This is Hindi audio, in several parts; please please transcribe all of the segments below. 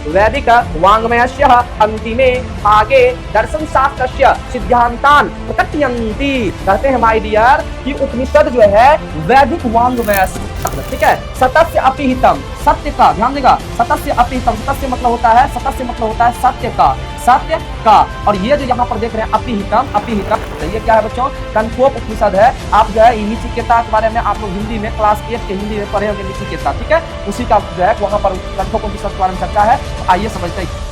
वैदिक वाङ्मयस्य अंतिमे भागे दर्शन शास्त्रस्य सिद्धांतान प्रकटयन्ति। कहते हैं माय डियर कि उपनिषद जो है वैदिक वाङ्मय, ठीक है, सतस्य अपिहितम, सत्य का, ध्यान देगा, सतस्य अपिहितम, सतस्य मतलब होता है, सतस्य मतलब होता है सत्य का, सत्य का। और ये जो यहाँ पर देख रहे हैं अपिहितम, अपिहितम, तो ये क्या है बच्चों? कण्ठोप उपनिषद है। आप जो है नचिकेता के बारे में आप लोग हिंदी में क्लास 8 के हिंदी में पढ़े होंगे, नचिकेता, ठीक है, उसी का जो है वहां पर कण्ठोप उपनिषद के बारे में चर्चा है। तो आइए समझते हैं।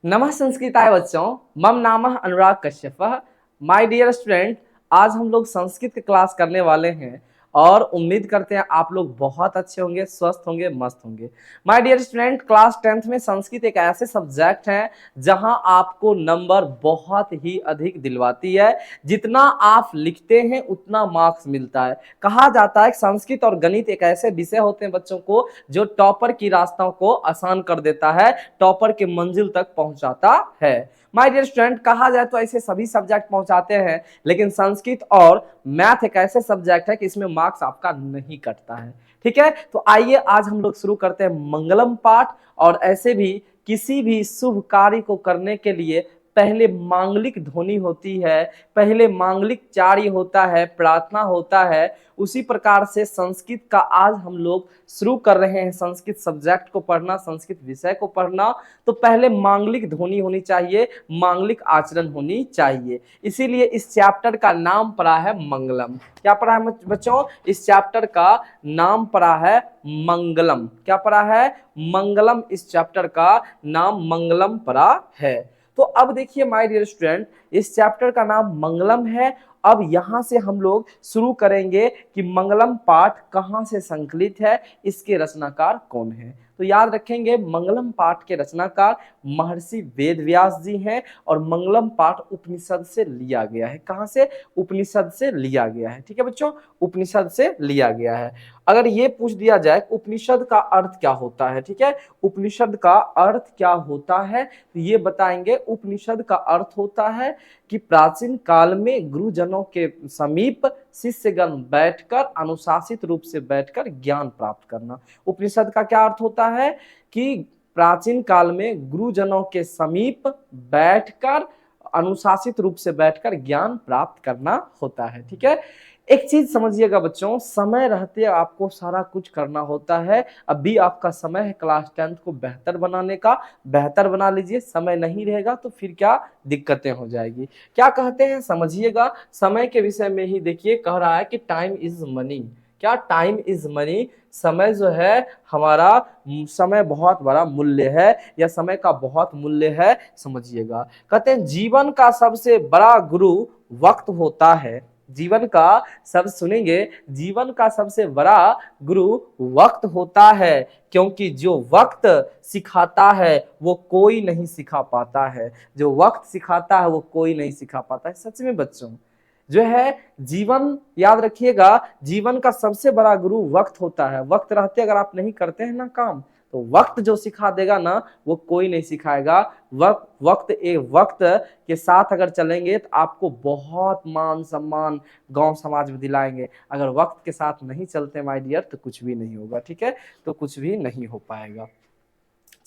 नमः संस्कृताय बच्चों, मम नामः अनुराग कश्यपः। माय डियर स्टूडेंट, आज हम लोग संस्कृत की क्लास करने वाले हैं और उम्मीद करते हैं आप लोग बहुत अच्छे होंगे, स्वस्थ होंगे, मस्त होंगे। My dear student, class 10th में संस्कृत एक ऐसे सब्जेक्ट है जहां आपको नंबर बहुत ही अधिक दिलवाती है। जितना आप लिखते हैं उतना मार्क्स मिलता है। कहा जाता है कि संस्कृत और गणित एक ऐसे विषय होते हैं बच्चों को जो टॉपर की रास्तों को आसान कर देता है, टॉपर के मंजिल तक पहुंचाता है। माय डियर स्टूडेंट, कहा जाए तो ऐसे सभी सब्जेक्ट पहुंचाते हैं, लेकिन संस्कृत और मैथ एक ऐसे सब्जेक्ट है कि इसमें मार्क्स आपका नहीं कटता है। ठीक है, तो आइए आज हम लोग शुरू करते हैं मंगलम पाठ। और ऐसे भी किसी भी शुभ कार्य को करने के लिए पहले मांगलिक ध्वनि होती है, पहले मांगलिक चार्य होता है, प्रार्थना होता है। उसी प्रकार से संस्कृत का आज हम लोग शुरू कर रहे हैं, संस्कृत सब्जेक्ट को पढ़ना, संस्कृत विषय को पढ़ना। तो पहले मांगलिक ध्वनि होनी चाहिए, मांगलिक आचरण होनी चाहिए। इसीलिए इस चैप्टर का नाम पड़ा है मंगलम। क्या पड़ा है बच्चों? इस चैप्टर का नाम पड़ा है मंगलम। क्या पड़ा है? मंगलम। इस चैप्टर का नाम मंगलम पड़ा है। तो अब देखिए माय डियर स्टूडेंट, इस चैप्टर का नाम मंगलम है। अब यहां से हम लोग शुरू करेंगे कि मंगलम पाठ कहां से संकलित है, इसके रचनाकार कौन है। तो याद रखेंगे, मंगलम पाठ के रचनाकार महर्षि वेदव्यास जी हैं और मंगलम पाठ उपनिषद से लिया गया है। कहां से? उपनिषद से लिया गया है। ठीक है बच्चों, उपनिषद से लिया गया है। अगर ये पूछ दिया जाए उपनिषद का अर्थ क्या होता है, ठीक है, उपनिषद का अर्थ क्या होता है, तो ये बताएंगे। उपनिषद का अर्थ होता है कि प्राचीन काल में गुरुजनों के समीप शिष्यगण बैठकर अनुशासित रूप से बैठकर ज्ञान प्राप्त करना। उपनिषद का क्या अर्थ होता है कि प्राचीन काल में गुरुजनों के समीप बैठकर अनुशासित रूप से बैठकर ज्ञान प्राप्त करना होता है। ठीक है, एक चीज समझिएगा बच्चों, समय रहते आपको सारा कुछ करना होता है। अभी आपका समय है क्लास 10th को बेहतर बनाने का, बेहतर बना लीजिए। समय नहीं रहेगा तो फिर क्या दिक्कतें हो जाएगी। क्या कहते हैं समझिएगा, समय के विषय में ही देखिए, कह रहा है कि टाइम इज मनी। क्या? Time is money. समय जो है हमारा, समय बहुत बड़ा मूल्य है, या समय का बहुत मूल्य है, समझिएगा। कहते हैं जीवन का सबसे बड़ा गुरु वक्त होता है। जीवन का सब सुनेंगे, जीवन का सबसे बड़ा गुरु वक्त होता है, क्योंकि जो वक्त सिखाता है वो कोई नहीं सिखा पाता है। जो वक्त सिखाता है वो कोई नहीं सिखा पाता है। सच में बच्चों, जो है जीवन, याद रखिएगा, जीवन का सबसे बड़ा गुरु वक्त होता है। वक्त रहते अगर आप नहीं करते हैं ना काम, तो वक्त जो सिखा देगा ना वो कोई नहीं सिखाएगा। वक्त के साथ अगर चलेंगे तो आपको बहुत मान सम्मान गांव समाज में दिलाएंगे। अगर वक्त के साथ नहीं चलते माय डियर तो कुछ भी नहीं होगा। ठीक है, तो कुछ भी नहीं हो पाएगा।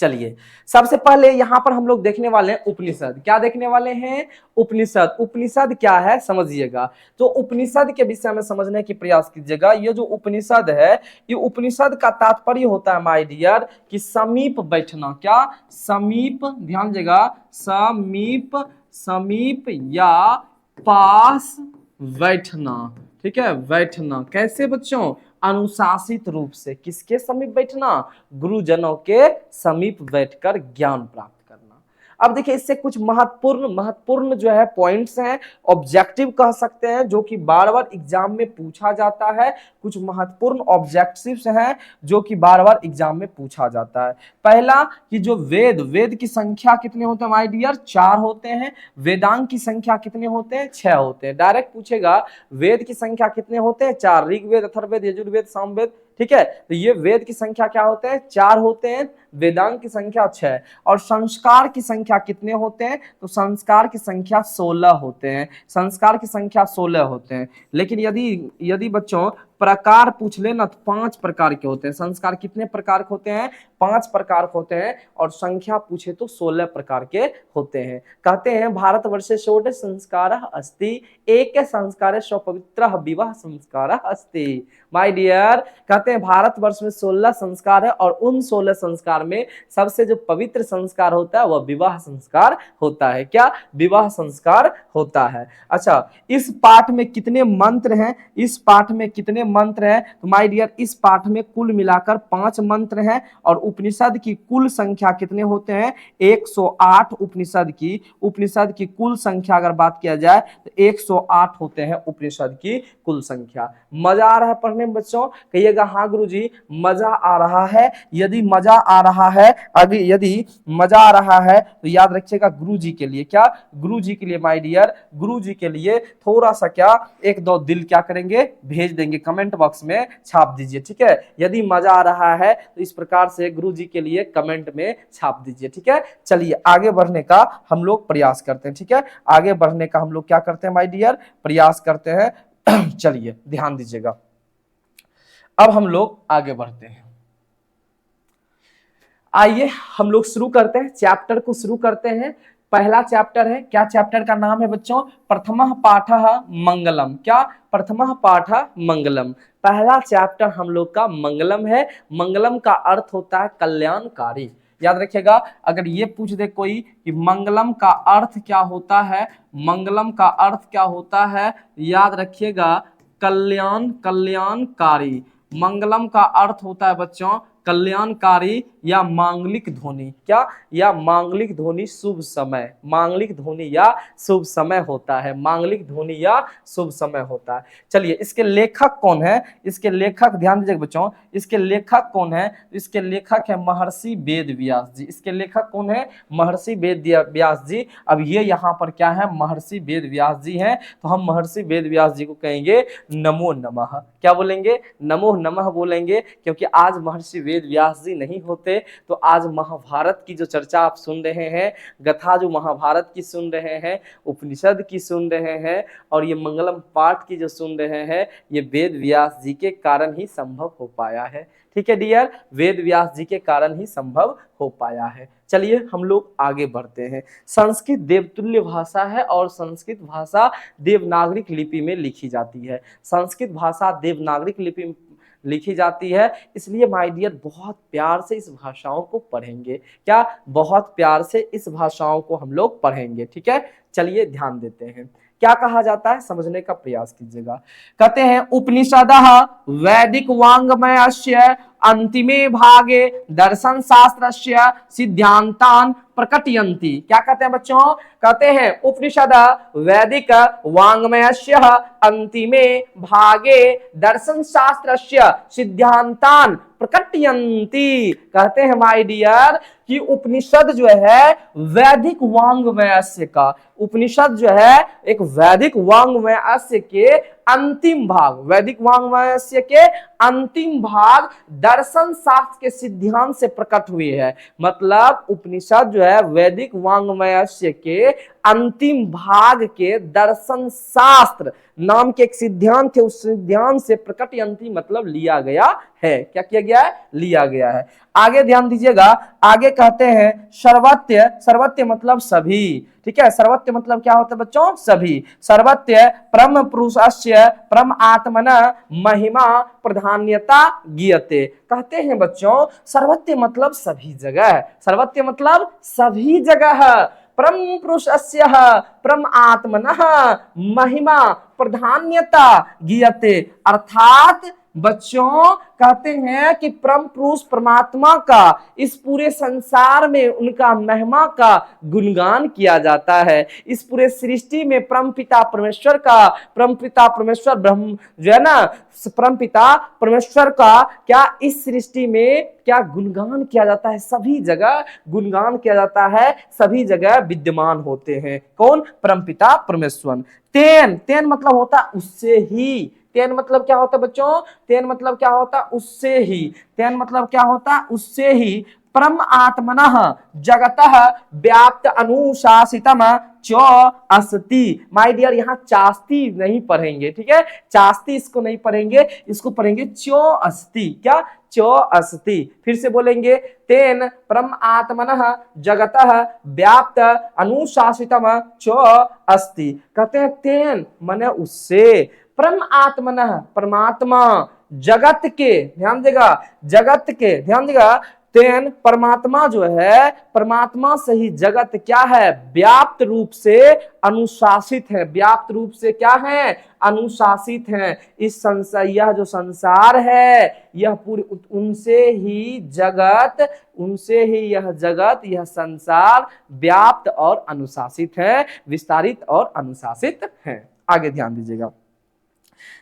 चलिए, सबसे पहले यहां पर हम लोग देखने वाले हैं उपनिषद। क्या देखने वाले हैं? उपनिषद। उपनिषद क्या है समझिएगा। तो उपनिषद के विषय में समझने की प्रयास कीजिएगा। ये जो उपनिषद है, ये उपनिषद का तात्पर्य होता है माय डियर कि समीप बैठना। क्या? समीप, ध्यान दीजिएगा, समीप, समीप या पास बैठना। ठीक है, बैठना कैसे बच्चों? अनुशासित रूप से। किसके समीप बैठना? गुरुजनों के समीप बैठकर ज्ञान प्राप्त करना। अब देखिए, इससे कुछ महत्वपूर्ण जो है पॉइंट्स हैं, ऑब्जेक्टिव कह सकते हैं, जो कि बार बार एग्जाम में पूछा जाता है। कुछ महत्वपूर्ण ऑब्जेक्टिव्स हैं जो कि बार बार एग्जाम में पूछा जाता है। पहला कि जो वेद की संख्या कितने होते हैं माय डियर? 4 होते हैं। वेदांग की संख्या कितने होते हैं? 6 होते हैं। डायरेक्ट पूछेगा वेद की संख्या कितने होते हैं? 4। ऋग्वेद, अथर्ववेद, यजुर्वेद, सामवेद, ठीक है। तो ये वेद की संख्या क्या होते हैं, 4 होते हैं, वेदांग की संख्या 6, और संस्कार की संख्या कितने होते हैं, तो संस्कार की संख्या 16 होते हैं, संस्कार की संख्या 16 होते हैं। लेकिन यदि यदि बच्चों प्रकार पूछ ले ना तो 5 प्रकार के होते हैं। संस्कार कितने प्रकार के होते हैं, 5 प्रकार के होते हैं, और संख्या पूछे तो 16 प्रकार के होते हैं। कहते हैं भारतवर्षे षोडश संस्कारः अस्ति, एक संस्कारे स्वपवित्रः विवाह संस्कारः अस्ति। माय डियर, कहते हैं भारतवर्ष में 16 संस्कार है, और उन 16 संस्कार में सबसे जो पवित्र संस्कार होता है वह विवाह संस्कार होता है। क्या, विवाह संस्कार होता है। अच्छा, इस पाठ में कितने मंत्र हैं, इस पाठ में कितने मंत्र हैं, तो माय डियर इस पाठ में कुल मिलाकर 5 मंत्र हैं, और उपनिषद की कुल संख्या कितने होते हैं, 108 उपनिषद की कुल संख्या अगर बात किया जाए तो 108 होते हैं उपनिषद की कुल संख्या। मजा आ रहा है पढ़ने में बच्चों, कहिएगा हाँ गुरुजी मजा आ रहा है। यदि मजा आ रहा है, अभी यदि मजा आ रहा है तो याद रखिएगा गुरुजी के लिए, क्या, गुरुजी के लिए माय डियर, गुरुजी के लिए थोड़ा सा क्या 1-2 दिल क्या करेंगे, भेज देंगे, कमेंट बॉक्स में छाप दीजिए, ठीक है। यदि मजा आ रहा है तो इस प्रकार से गुरुजी के लिए कमेंट में छाप दीजिए, ठीक है। चलिए आगे बढ़ने का हम लोग प्रयास करते हैं, ठीक है, आगे बढ़ने का हम लोग क्या करते हैं माय डियर, प्रयास करते हैं। चलिए ध्यान दीजिएगा, अब हम लोग आगे बढ़ते हैं। आइए हम लोग शुरू करते हैं, चैप्टर को शुरू करते हैं। पहला चैप्टर है, क्या चैप्टर का नाम है बच्चों, प्रथमः पाठः मंगलम। क्या, प्रथमः पाठः मंगलम। पहला चैप्टर हम लोग का मंगलम है। मंगलम का अर्थ होता है कल्याणकारी। याद रखिएगा, अगर ये पूछ दे कोई कि मंगलम का अर्थ क्या होता है, मंगलम का अर्थ क्या होता है, याद रखिएगा कल्याणकारी। मंगलम का अर्थ होता है बच्चों कल्याणकारी या मांगलिक ध्वनि। क्या, या मांगलिक ध्वनि शुभ समय, मांगलिक ध्वनि या शुभ समय होता है, मांगलिक ध्वनि या शुभ समय होता है। चलिए इसके लेखक कौन है, इसके लेखक ध्यान दीजिए बच्चों, इसके लेखक कौन है, इसके लेखक है महर्षि वेद व्यास जी। इसके लेखक कौन है, महर्षि वेद व्यास जी। अब ये यहाँ पर क्या है, महर्षि वेद व्यास जी हैं, तो हम महर्षि वेद व्यास जी को कहेंगे नमो नमः। क्या बोलेंगे, नमो नमः बोलेंगे, क्योंकि आज महर्षि वेद व्यास जी नहीं होते तो आज महाभारत की जो चर्चा आप सुन रहे हैं, गाथा जो महाभारत की सुन रहे हैं, उपनिषद की सुन रहे हैं, और ये मंगलम पाठ की जो सुन रहे हैं, ये वेद व्यास जी के कारण ही संभव हो पाया है। ठीक है डियर, वेद व्यास जी के कारण ही संभव हो पाया है। चलिए हम लोग आगे बढ़ते हैं। संस्कृत देवतुल्य भाषा है, और संस्कृत भाषा देवनागरिक लिपि में लिखी जाती है। संस्कृत भाषा देवनागरिक लिपि में लिखी जाती है, इसलिए माय डियर बहुत प्यार से इस भाषाओं को पढ़ेंगे। क्या, बहुत प्यार से इस भाषाओं को हम लोग पढ़ेंगे, ठीक है। चलिए ध्यान देते हैं, क्या कहा जाता है समझने का प्रयास कीजिएगा। कहते हैं उपनिषदः वैदिक वाङ्मयस्य अंतिमे भागे दर्शन शास्त्रस्य सिद्धांतान प्रकटयन्ति। क्या कहते हैं बच्चों, कहते हैं उपनिषद वैदिक वाङ्मयस्य अंतिमे भागे दर्शन शास्त्रस्य सिद्धांतान प्रकटयन्ति। कहते हैं माय डियर कि उपनिषद जो है वैदिक वाङ्मयस्य का, उपनिषद जो है एक वैदिक वाङ्मयस्य के अंतिम भाग, वैदिक वाङ्मयस्य के अंतिम भाग दर्शन शास्त्र के सिद्धांत से प्रकट हुई है। मतलब उपनिषद जो है वैदिक वाङ्मयस्य के अंतिम भाग के दर्शन शास्त्र नाम के एक सिद्धांत थे, उस सिद्धांत से प्रकटयन्ति मतलब लिया गया है। क्या किया गया है, लिया गया है। आगे ध्यान दीजिएगा, आगे कहते हैं सर्वत्य, सर्वत्य मतलब सभी, ठीक है। सर्वत्य मतलब क्या होता है बच्चों, सभी। सर्वत्य परम पुरुषस्य परम आत्मना महिमा प्राधान्यता गीयते। कहते हैं बच्चों सर्वत्य मतलब सभी जगह, सर्वत्य मतलब सभी जगह, परम पुरुषस्य परम आत्मनः महिमा प्राधान्यता गीयते। अर्थात बच्चों कहते हैं कि परम पुरुष परमात्मा का इस पूरे संसार में उनका महिमा का गुणगान किया जाता है। इस पूरे सृष्टि में परम पिता परमेश्वर का, परम पिता परमेश्वर ब्रह्म जो है ना, परम पिता परमेश्वर का क्या इस सृष्टि में क्या गुणगान किया जाता है, सभी जगह गुणगान किया जाता है, सभी जगह विद्यमान होते हैं। कौन, परम पिता परमेश्वर। तेन, तेन मतलब होता उससे ही, तेन मतलब क्या होता है बच्चों, तेन मतलब क्या होता उससे ही, तेन मतलब क्या होता है, उससे ही, परम आत्मनः जगतः व्याप्त अनुशासितम च अस्ति। माय डियर यहाँ चास्ती नहीं पढ़ेंगे, ठीक है, चास्ती इसको नहीं पढ़ेंगे, इसको पढ़ेंगे चो अस्ति। क्या, चो अस्ति। फिर से बोलेंगे, तेन परम आत्मनः जगतः व्याप्त अनुशासितम चो अस्ति। कहते हैं तेन माने उससे, परम आत्मनः परमात्मा, जगत के, ध्यान देगा, जगत के, ध्यान देगा, तेन परमात्मा जो है, परमात्मा से ही जगत क्या है, व्याप्त रूप से अनुशासित है। व्याप्त रूप से क्या है, अनुशासित है। इस संसार, यह जो संसार है, यह पूरी उनसे ही जगत, उनसे ही यह जगत, यह संसार व्याप्त और अनुशासित है, विस्तारित और अनुशासित है। आगे ध्यान दीजिएगा,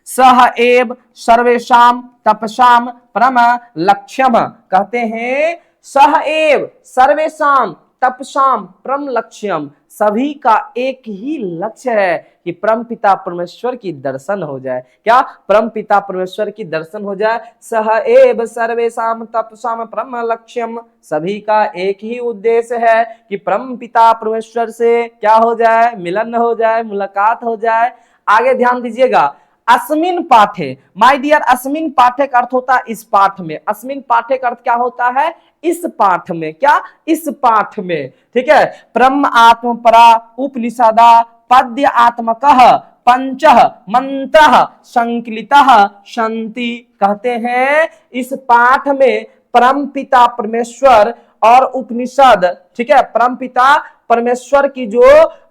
सह एव सर्वेशाम तपसाम परम लक्ष्यम। कहते हैं सह एव सर्वेशाम तपसाम परम लक्ष्यम, सभी का एक ही लक्ष्य है कि परम पिता परमेश्वर की दर्शन हो जाए। क्या, परम पिता परमेश्वर की दर्शन हो जाए। सह एव सर्वेशाम तपसाम परम लक्ष्यम, सभी का एक ही उद्देश्य है कि परम पिता परमेश्वर से क्या हो जाए, मिलन हो जाए, मुलाकात हो जाए। आगे ध्यान दीजिएगा, अस्मिन पाठे, माय डियर, अस्मिन पाठे का अर्थ होता है इस पाठ में। अस्मिन पाठे का अर्थ क्या होता है, इस पाठ में। क्या, इस पाठ में, ठीक है। ब्रह्म आत्म परा उपनिषदा पद्य आत्मकः पंच मंत्र संकलितः सन्ति। कहते हैं इस पाठ में परम पिता परमेश्वर और उपनिषद, ठीक है, परम पिता परमेश्वर की जो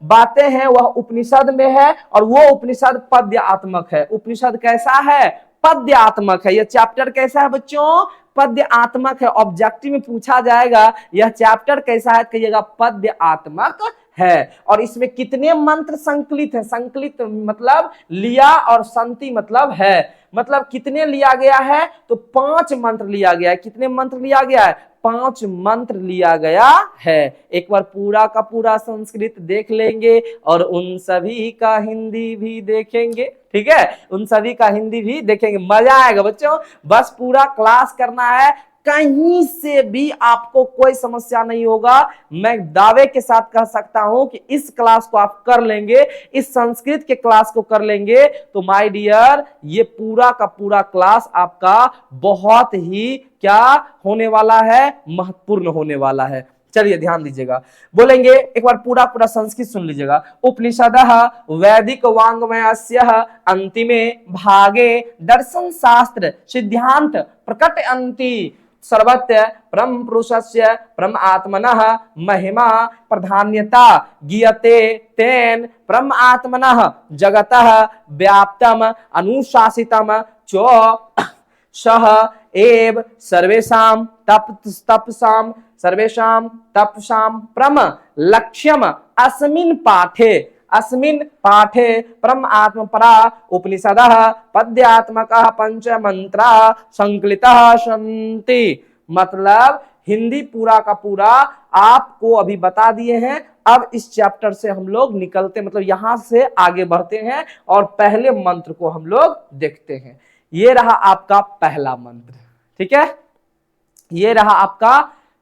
बातें हैं वह उपनिषद में है, और वो उपनिषद पद्यात्मक है। उपनिषद कैसा है, पद्यात्मक है। यह चैप्टर कैसा है बच्चों, पद्यात्मक है। ऑब्जेक्टिव में पूछा जाएगा यह चैप्टर कैसा है, कहिएगा पद्यात्मक है। और इसमें कितने मंत्र संकलित है, संकलित मतलब लिया, और संति मतलब है, मतलब कितने लिया गया है, तो 5 मंत्र लिया गया है। कितने मंत्र लिया गया है, 5 मंत्र लिया गया है। एक बार पूरा का पूरा संस्कृत देख लेंगे और उन सभी का हिंदी भी देखेंगे, ठीक है, उन सभी का हिंदी भी देखेंगे, मजा आएगा बच्चों। बस पूरा क्लास करना है, कहीं से भी आपको कोई समस्या नहीं होगा। मैं दावे के साथ कह सकता हूं कि इस क्लास को आप कर लेंगे, इस संस्कृत के क्लास को कर लेंगे, तो माय डियर ये पूरा का पूरा क्लास आपका बहुत ही क्या होने वाला है, महत्वपूर्ण होने वाला है। चलिए ध्यान दीजिएगा, बोलेंगे एक बार पूरा पूरा संस्कृत सुन लीजिएगा। उपनिषदः वैदिक वाङ्मयस्य अंतिमे भागे दर्शन शास्त्र सिद्धांत प्रकटयन्ति सर्वत्र परम पुरुषस्य परम आत्मनः महिमा प्राधान्यता गीयते। तेन परम आत्मनः जगतः व्याप्तम अनुशासितम च सह एव सर्वेषां तपसां सर्वेषां तपसां परम लक्ष्यम अस्मिन् पाठे। अस्मिन् पाठे परम आत्म परा उपनिषदः पद्यात्मकः पंच मंत्राः संकलितः सन्ति। मतलब हिंदी पूरा का पूरा आपको अभी बता दिए हैं। अब इस चैप्टर से हम लोग निकलते, मतलब यहां से आगे बढ़ते हैं और पहले मंत्र को हम लोग देखते हैं। ये रहा आपका पहला मंत्र, ठीक है, ये रहा आपका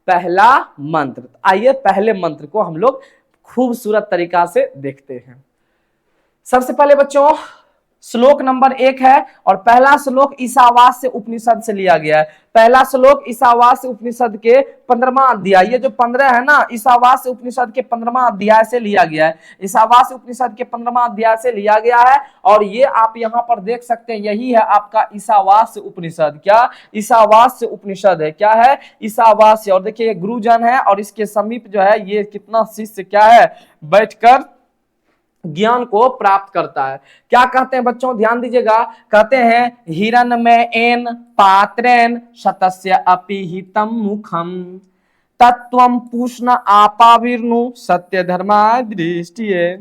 पहला मंत्र। आइए पहले मंत्र को हम लोग खूबसूरत तरीका से देखते हैं। सबसे पहले बच्चों श्लोक नंबर 1 है, और पहला श्लोक ईशावास्य उपनिषद से लिया गया है। पहला श्लोक ईशावास्य उपनिषद के 15वां अध्याय, ये जो 15 है ना, ईशावास्य उपनिषद के 15वां अध्याय से लिया गया है। ईशावास्य उपनिषद के 15वां अध्याय से लिया गया है, और ये आप यहाँ पर देख सकते हैं, यही है आपका ईशावास्य उपनिषद। क्या, ईशावास्य उपनिषद है, क्या है, ईशावास्य। और देखिए गुरुजन है, और इसके समीप जो है ये कितना शिष्य क्या है, बैठकर ज्ञान को प्राप्त करता है। क्या कहते हैं बच्चों, ध्यान दीजिएगा, कहते हैं हिरण्मयेन पात्रेण शतस्य अपि हितं मुखम तत्वं पूष्ण आपाविर्नु सत्य धर्माय दृष्टिये।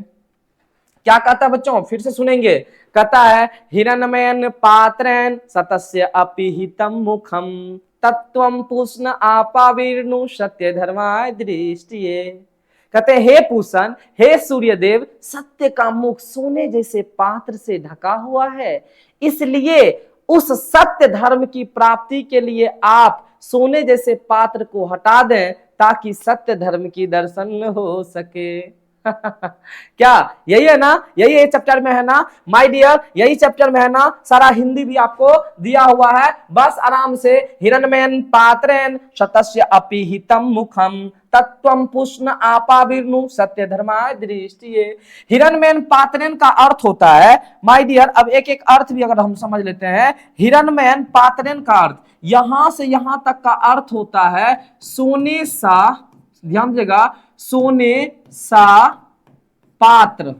क्या कहता है बच्चों, फिर से सुनेंगे, कहता है हिरण्मयेन पात्रेण शतस्य अपि हितं मुखम तत्वं पूष्ण आपाविर्नु सत्य धर्माय दृष्टिये। कहते हैं हे पूषण, हे सूर्यदेव, सत्य का मुख सोने जैसे पात्र से ढका हुआ है, इसलिए उस सत्य धर्म की प्राप्ति के लिए आप सोने जैसे पात्र को हटा दें ताकि सत्य धर्म की दर्शन हो सके। क्या यही है ना, यही चैप्टर में है ना माय डियर, यही चैप्टर में है ना। सारा हिंदी भी आपको दिया हुआ है, बस आराम से। हिरण्मयन पात्रेण शतस्य अपिहितम मुखम तत्वम पुष्ण आपाविर्नु सत्य धर्माय दृष्टिये। हिरण्मयन पात्रेण का अर्थ होता है माय डियर, अब एक एक अर्थ भी अगर हम समझ लेते हैं। हिरण्मयन पात्रेण का अर्थ यहां से यहां तक का अर्थ होता है सोने सा, ध्यान दीजिएगा, सोने सा पात्र,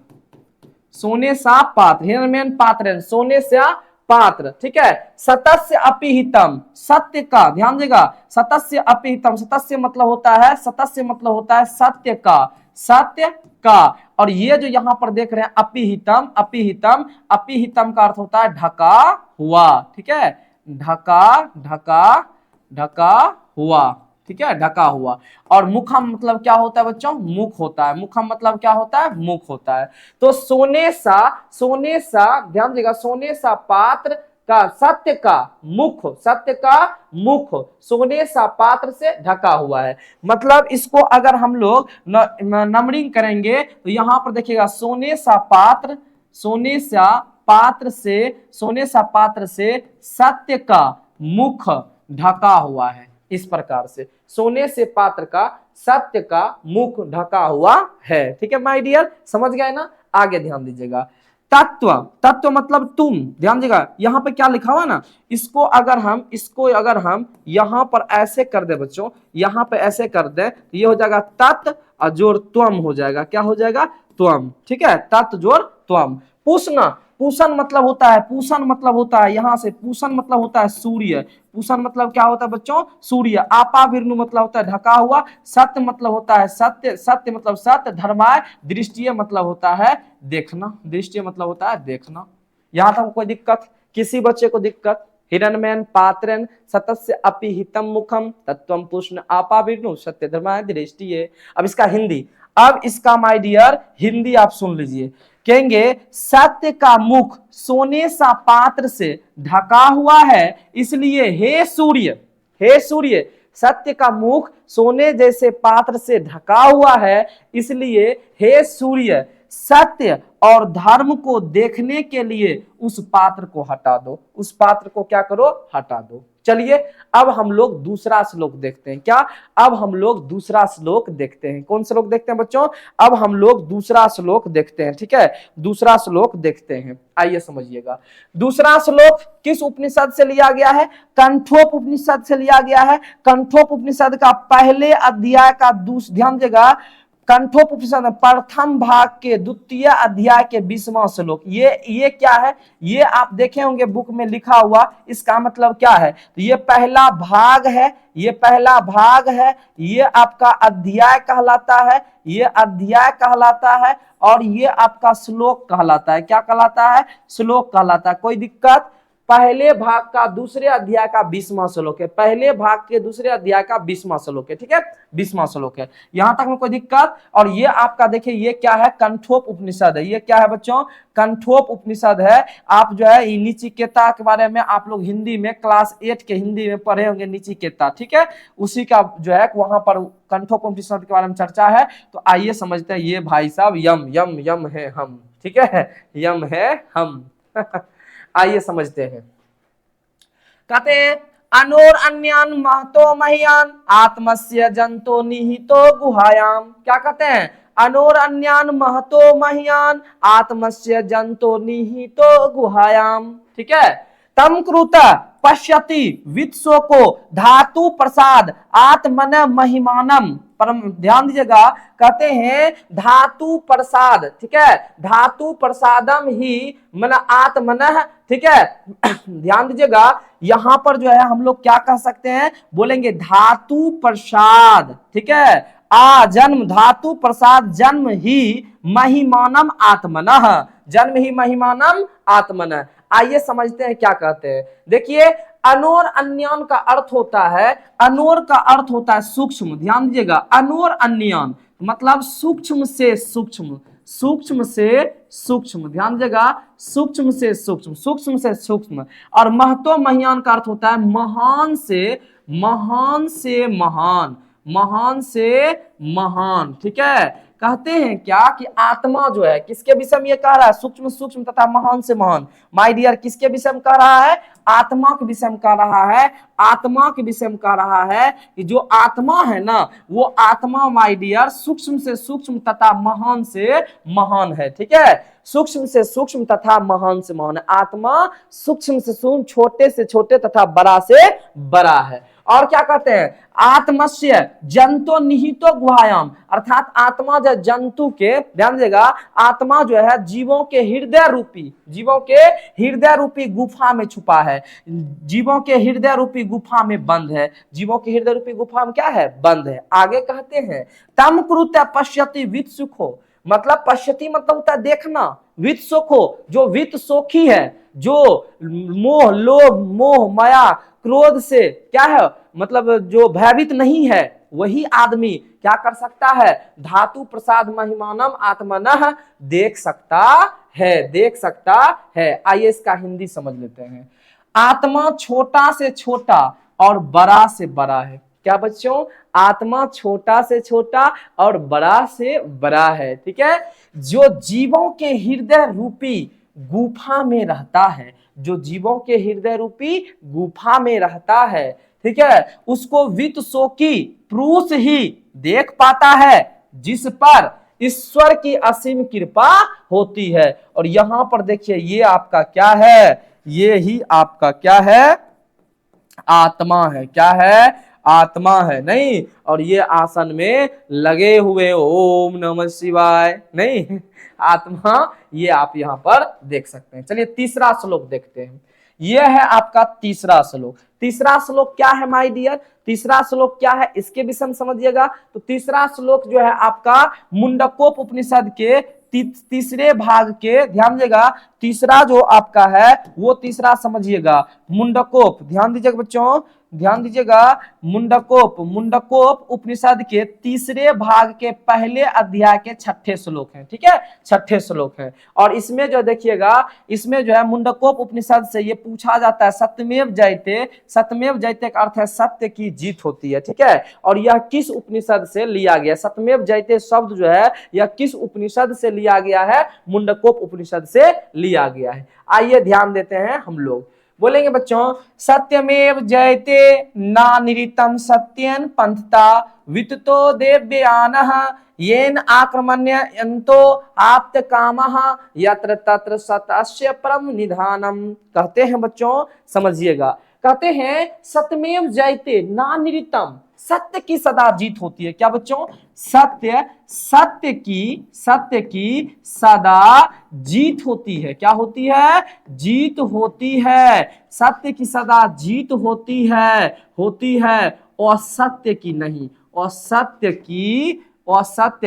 सोने सा पात्र, हिरण्मयन पात्र, सोने सा पात्र, ठीक है। सतस्य अपिहितम, सत्य का, ध्यान देगा, सतस्य अपिहितम, सतस्य मतलब होता है, सतस्य मतलब होता है सत्य का, सत्य का। और ये जो यहां पर देख रहे हैं अपिहितम, अपिहितम, अपिहितम का अर्थ होता है ढका हुआ, ठीक है, ढका ढका ढका हुआ, ठीक है, ढका हुआ। और मुखम मतलब क्या होता है बच्चों, मुख होता है। मुखम मतलब क्या होता है, मुख होता है। तो सोने सा, सोने सा, ध्यान दीजिएगा, सोने सा पात्र का, सत्य का मुख, सत्य का मुख सोने सा पात्र से ढका हुआ है। मतलब इसको अगर हम लोग नंबरिंग करेंगे तो यहां पर देखिएगा सोने सा पात्र, सोने सा पात्र से, सोने सा पात्र से सत्य का मुख ढका हुआ है। इस प्रकार से सोने से पात्र का सत्य का मुख ढका हुआ है, ठीक है माय डियर, समझ गए ना। आगे ध्यान दीजिएगा, तत्व, तत्व मतलब तुम, ध्यान दीजिएगा यहां पे क्या लिखा हुआ ना, इसको अगर हम यहां पर ऐसे कर दे बच्चों, यहां पे ऐसे कर दे तो ये हो जाएगा तत् और जोड़ त्वम हो जाएगा, क्या हो जाएगा, त्वम, ठीक है, तत् जोड़ त्वम। पूषण, पूषण मतलब होता है, पूषण मतलब होता है यहां से, पूषण मतलब होता है सूर्य, पूषण मतलब क्या होता है बच्चों, सूर्य। आपाविर्नु मतलब होता है ढका हुआ, सत्य मतलब होता है सत्य, सत्य मतलब सत्य, धर्माय दृष्टिय मतलब होता है देखना, दृष्टिय मतलब होता है देखना। यहां तक कोई दिक्कत, किसी बच्चे को दिक्कत। हिरण्मयन पात्रेण सतस्य अपिहितम मुखम तत्वम पुष्ण आपाविर्नु सत्य धर्माय दृष्टिये। अब इसका हिंदी, अब इसका माय डियर हिंदी आप सुन लीजिए। कहेंगे सत्य का मुख सोने सा पात्र से ढका हुआ है, इसलिए हे सूर्य, हे सूर्य, सत्य का मुख सोने जैसे पात्र से ढका हुआ है, इसलिए हे सूर्य सत्य और धर्म को देखने के लिए उस पात्र को हटा दो, उस पात्र को क्या करो, हटा दो। चलिए अब हम लोग दूसरा श्लोक देखते हैं। क्या, अब हम लोग दूसरा श्लोक देखते हैं। कौन श्लोक देखते हैं बच्चों, अब हम लोग दूसरा श्लोक देखते हैं, ठीक है, दूसरा श्लोक देखते हैं। आइए समझिएगा, दूसरा श्लोक किस उपनिषद से लिया गया है, कंठोप उपनिषद से लिया गया है। कंठोप उपनिषद का पहले अध्याय का ध्यान दीजिएगा, कंठोप उपनिषद प्रथम भाग के द्वितीय अध्याय के 20वां श्लोक। ये क्या है, ये आप देखे होंगे बुक में लिखा हुआ, इसका मतलब क्या है, तो ये पहला भाग है, ये पहला भाग है, ये आपका अध्याय कहलाता है, ये अध्याय कहलाता है, और ये आपका श्लोक कहलाता है। क्या कहलाता है, श्लोक कहलाता है। कोई दिक्कत, पहले भाग का दूसरे अध्याय का 20वां श्लोक है, पहले भाग के दूसरे अध्याय का 20वां श्लोक है, ठीक है, 20वां श्लोक है। यहां तक में कोई दिक्कत। और ये आपका देखिए ये क्या है, कंठोप उपनिषद है। ये क्या है बच्चों, कंठोप उपनिषद है। आप जो है निचिकेता के बारे में आप लोग हिंदी में क्लास 8 के हिंदी में पढ़े होंगे, निचिकेता, ठीक है, उसी का जो है वहां पर कंठोप उपनिषद के बारे में चर्चा है। तो आइए समझते हैं, ये भाई साहब यम यम यम है हम, ठीक है, यम है हम। आइए समझते हैं, कहते हैं अनोर अन्यान महतो मह्यान आत्मस्य जंतो निहितो गुहायाम। क्या कहते हैं, अनोर अन्यान महतो मह्यान आत्मस्य जंतो निहितो गुहायाम, ठीक है। तम कृत पश्यति वित्सो को धातु प्रसाद आत्मन महिमानम, परम ध्यान दीजिएगा, कहते हैं धातु प्रसाद, ठीक है, धातु प्रसादम ही मन आत्मन, ठीक है। ध्यान दीजिएगा यहां पर जो है हम लोग क्या कह सकते हैं, बोलेंगे धातु प्रसाद, ठीक है, आ जन्म धातु प्रसाद जन्म ही महिमानम आत्मनः, जन्म ही महिमानम आत्मनः। आइए समझते हैं क्या कहते हैं। देखिए अनोर अन्यान का अर्थ होता है, अनोर का अर्थ होता है सूक्ष्म, ध्यान दीजिएगा, अनोर अन्यान मतलब सूक्ष्म से सूक्ष्म, सूक्ष्म से सूक्ष्म, ध्यान दीजिएगा, सूक्ष्म से सूक्ष्म, सूक्ष्म से सूक्ष्म। और महतो महियान का अर्थ होता है महान से महान से महान, महान से महान। ठीक है, कहते हैं क्या कि आत्मा जो है किसके विषय में ये कह रहा है, सूक्ष्म सूक्ष्म तथा महान से महान। माय डियर, किसके विषय में कह रहा है, आत्मा के विषय में कह रहा है, आत्मा के विषय में कह रहा है कि जो आत्मा है ना, वो आत्मा माय डियर सूक्ष्म से सूक्ष्म तथा महान से महान है। ठीक है, सूक्ष्म से सूक्ष्म तथा महान से महान है। आत्मा सूक्ष्म से सूक्ष्म, छोटे से छोटे तथा बड़ा से बड़ा है। और क्या कहते हैं, आत्मस्य जंतो निहितो गुहायाम, अर्थात आत्मा जो जंतु के, ध्यान दीजिएगा, आत्मा जो है जीवों के हृदय रूपी, जीवों के हृदय रूपी गुफा में छुपा है, जीवों के हृदय रूपी गुफा में बंद है, जीवों के हृदय रूपी गुफा में क्या है, बंद है। आगे कहते हैं तम कुरुते पश्यति वित सुखो, मतलब पश्यति मतलब होता है देखना, वित सुखो जो वित सोखी है, जो मोह लोभ मोह माया क्रोध से क्या है, मतलब जो भयभीत नहीं है, वही आदमी क्या कर सकता है, धातु प्रसाद महिमानम आत्मनः देख सकता है, देख सकता है। आइए इसका हिंदी समझ लेते हैं। आत्मा छोटा से छोटा और बड़ा से बड़ा है। क्या बच्चों, आत्मा छोटा से छोटा और बड़ा से बड़ा है। ठीक है, जो जीवों के हृदय रूपी गुफा में रहता है, जो जीवों के हृदय रूपी गुफा में रहता है, ठीक है, उसको वित्त शोकी पुरुष ही देख पाता है, जिस पर ईश्वर की असीम कृपा होती है। और यहां पर देखिए ये आपका क्या है, ये ही आपका क्या है, आत्मा है। क्या है, आत्मा है नहीं। और ये आसन में लगे हुए ओम नमः शिवाय नहीं, आत्मा, ये आप यहां पर देख सकते हैं। चलिए तीसरा श्लोक देखते हैं। यह है आपका तीसरा श्लोक। तीसरा श्लोक क्या है माय डियर, तीसरा श्लोक क्या है इसके विषय में समझिएगा। तो तीसरा श्लोक जो है आपका मुंडकोप उपनिषद के तीसरे भाग के, ध्यान दीजिएगा, तीसरा जो आपका है वो तीसरा समझिएगा, मुंडकोप, ध्यान दीजिएगा बच्चों, ध्यान दीजिएगा, मुंडकोप, मुंडकोप उपनिषद के तीसरे भाग के पहले अध्याय के 6ठे श्लोक हैं। ठीक है, 6ठे श्लोक है। और इसमें जो देखिएगा, इसमें जो है मुंडकोप उपनिषद से ये पूछा जाता है, सत्यमेव जयते, सत्यमेव जयते का अर्थ है सत्य की जीत होती है। ठीक है, और यह किस उपनिषद से लिया गया, सत्यमेव जयते शब्द जो है यह किस उपनिषद से लिया गया है, मुंडकोप उपनिषद से लिया गया है। आइए ध्यान देते हैं हम लोग, बोलेंगे बच्चों, सत्यमेव जयते नानिरितम सत्येन पंथता विततो देव्यानः येन आक्रमण्यन्तो आप्त कामः यत्र तत्र सतस्य परम निधानम। कहते हैं बच्चों, समझिएगा, कहते हैं सत्यमेव जयते नानिरितम, सत्य की सदा जीत होती है। क्या बच्चों, सत्य, सत्य की सदा जीत होती है। क्या होती है, जीत होती है, सत्य की सदा जीत होती है, और सत्य की नहीं, और सत्य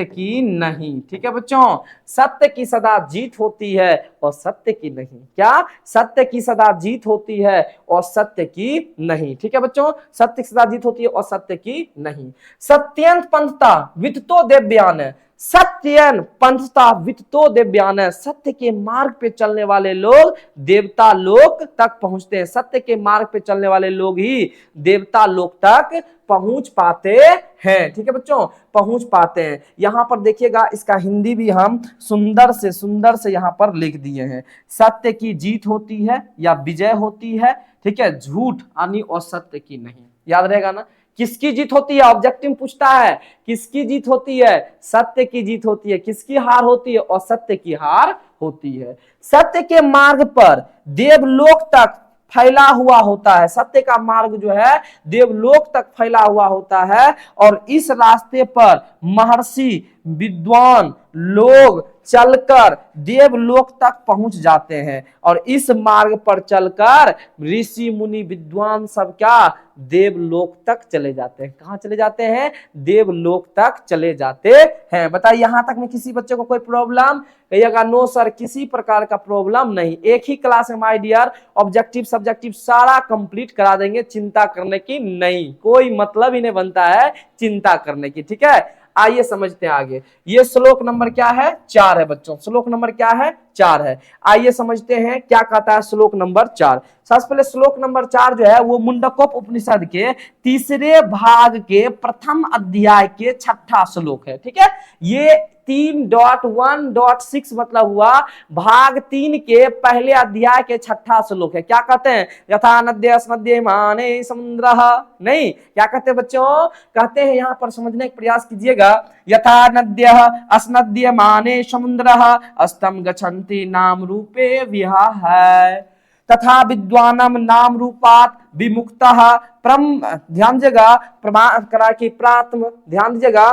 की नहीं। ठीक है बच्चों, सत्य की सदा जीत होती है और सत्य की नहीं। क्या, सत्य की सदा जीत होती है और सत्य की नहीं। ठीक है बच्चों, सत्य की सदा जीत होती है और सत्य की नहीं। सत्यंत पंथता विततो देव्यान, सत्यन पंथता विततो देव्यान, सत्य के मार्ग पे चलने वाले लोग देवता लोक तक पहुंचते हैं। सत्य के मार्ग पे चलने वाले लोग ही देवता लोक तक पहुंच पाते हैं। ठीक है बच्चों, पहुंच पाते हैं। यहां पर देखिएगा, इसका हिंदी भी हम सुंदर से यहां पर लिख दिए हैं। सत्य की जीत होती है या विजय होती है, ठीक है, झूठ यानी और सत्य की नहीं। याद रहेगा ना, किसकी जीत होती है, ऑब्जेक्टिव पूछता है, किसकी जीत होती है, सत्य की जीत होती है। किसकी हार होती है, और सत्य की हार होती है। सत्य के मार्ग पर देवलोक तक फैला हुआ होता है, सत्य का मार्ग जो है देवलोक तक फैला हुआ होता है, और इस रास्ते पर महर्षि विद्वान लोग चलकर देवलोक तक पहुंच जाते हैं। और इस मार्ग पर चलकर ऋषि मुनि विद्वान सब क्या, देवलोक तक चले जाते हैं। कहां चले जाते हैं, देवलोक तक चले जाते हैं। बताइए, यहां तक में किसी बच्चे को कोई प्रॉब्लम, कहिएगा नो सर, किसी प्रकार का प्रॉब्लम नहीं। एक ही क्लास में माय डियर ऑब्जेक्टिव सब्जेक्टिव सारा कंप्लीट करा देंगे, चिंता करने की नहीं, कोई मतलब ही नहीं बनता है चिंता करने की। ठीक है, आइए समझते हैं आगे। ये श्लोक नंबर क्या है? 4 है बच्चों। श्लोक नंबर क्या है? 4 है। आइए समझते हैं क्या कहता है श्लोक नंबर 4। सबसे पहले श्लोक नंबर 4 जो है वो मुंडकोप उपनिषद के तीसरे भाग के प्रथम अध्याय के 6ठा श्लोक है। ठीक है, ये 3.1.6 मतलब हुआ भाग 3 के पहले अध्याय के 6ठा श्लोक है। क्या कहते हैं? यथा नद्य स्नद्य माने समुद्र। नहीं, क्या कहते हैं बच्चों? कहते हैं, यहां पर समझने का प्रयास कीजिएगा। यथा नद्य अस्नद्य माने समुद्र अस्तम गच्छन्ति नाम रूपे विहाय तथा विद्वानम नाम रूपात विमुक्तः ध्यान दीजिएगा, प्रमाण की प्रात्म, ध्यान दीजिएगा,